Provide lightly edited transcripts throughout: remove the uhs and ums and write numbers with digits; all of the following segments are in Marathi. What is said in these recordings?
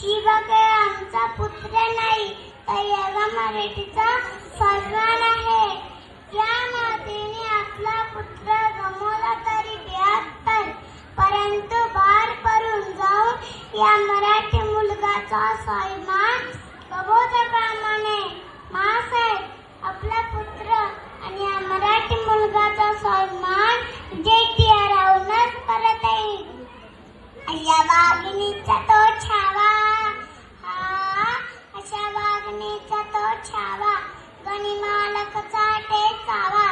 शिवके आमचा पुत्र नाही तर या मराठीचा सन्मान आहे. या मातेने आपला पुत्र गमावला तरी 72, परंतु बाहेर पडून जाऊन या मराठी मुलगाचा सन्मान प्रबोधकामाने मासाहेब आपला पुत्र आणि या मराठी मुलगाचा सन्मान जेटीआरहूनच करत येईल. या वाघिणीचा तो छावा, अशा वाघिणीचा तो छावा, गणिमालकचा टेचावा,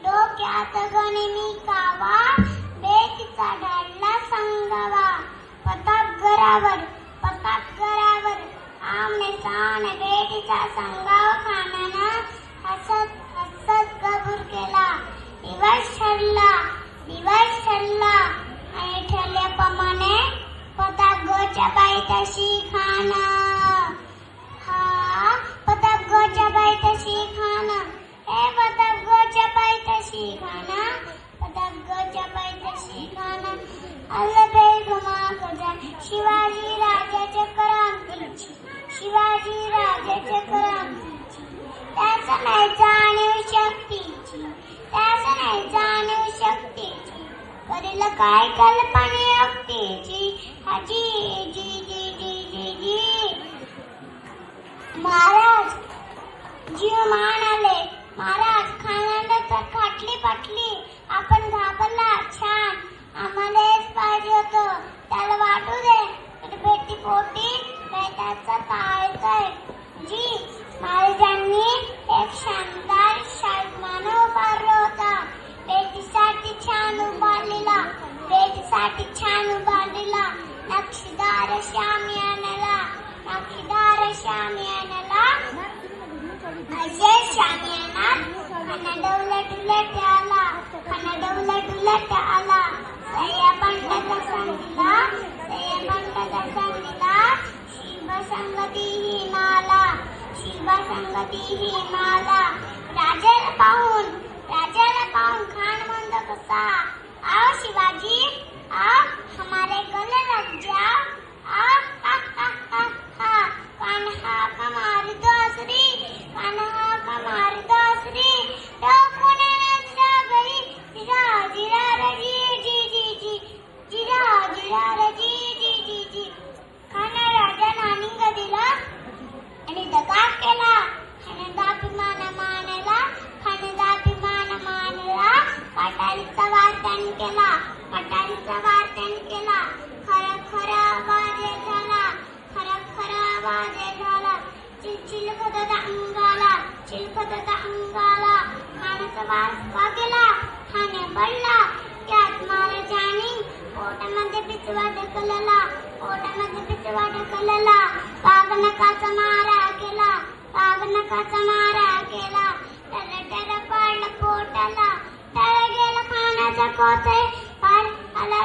डोक्यात गणिमी कावा, बेटीचा ढाडला संगवा. प्रतापगडावर आमने सामने बेटीचा संगाव खाण्यानं हसत हसत कबूल केला. दिवस ठरला आणि ठरल्याप्रमाणे प्रतापगडच्या पायथ्याशी खाणं. प्रतापगडच्या पायथ्याशी खाणं, हे प्रतापगडच्या पायथ्याशी खाणं, प्रतापगडच्या पायथ्याशी खाणं. अल्लबे घुमा शिवाजी राजाच्या क्रांतीची, शिवाजी राजाच्या क्रांतीची. त्याचं नाही जाणीव शक्तीची, त्याचं नाही जाणीव शक्तीची. करेल काय कल्पने अक्तीची. हाजी जी जी जी जी जी. महाराज जीव मान आले. महाराज खाण्याला तर खाटली पटली. आपण घाबरला. छान, आम्हाला हेच पाहिजे होतं. त्याला वाटू दे. भेटी पोटी त्याचा ताळायचंय. जी महाराजांनी एक शानदार शाळमान उभारला होता. बेटीसाठी छान उभारलेला, बेटीसाठी छान उभारलेला नक्षीदार शामियानाला, नक्षीदार शामियानाला. असे शामियानात खणाडवलट उलट आला, खणाडवलट उलट आला. सह्या पंटाचा संगीला, सह्या पंटाचा संगीला. शिवसंगती ही माला, शिवसंगती ही माला. राजाला पाहून खान म्हणतो कसा, आओ शिवाजी, आओ हमारे गले लग जाओ. कान्हा कमार दोसरी, कान्हा कमार दोसरी. टोकुने नजरा गई, जिरा जिरा रजी जी जी जी, जिरा जिरा रजी जी जी जी. खाना राजाला आनंद दिला आणि दगा केला. खाण्याचा मानला, खाण्याचा मानला. कटारीचा वार त्याने केला, कटारीचा वार त्याने केला. खरा खरा आवाज झाला, खरा खरा आवाज झाला. चिलखत अंगाला, चिलखत अंगाला. खाण्याचा वास गेला, खाणे पडला. त्यात महाराजांनी पोटामध्ये पिचवा ढकलला, पोटामध्ये पिचवा ढकलला. वाघनखाचा मारा केला, वाघनखाचा मारा केला. त्याला पडलं पोटाला, त्याला गेला खाण्याचा कोथे. पार आला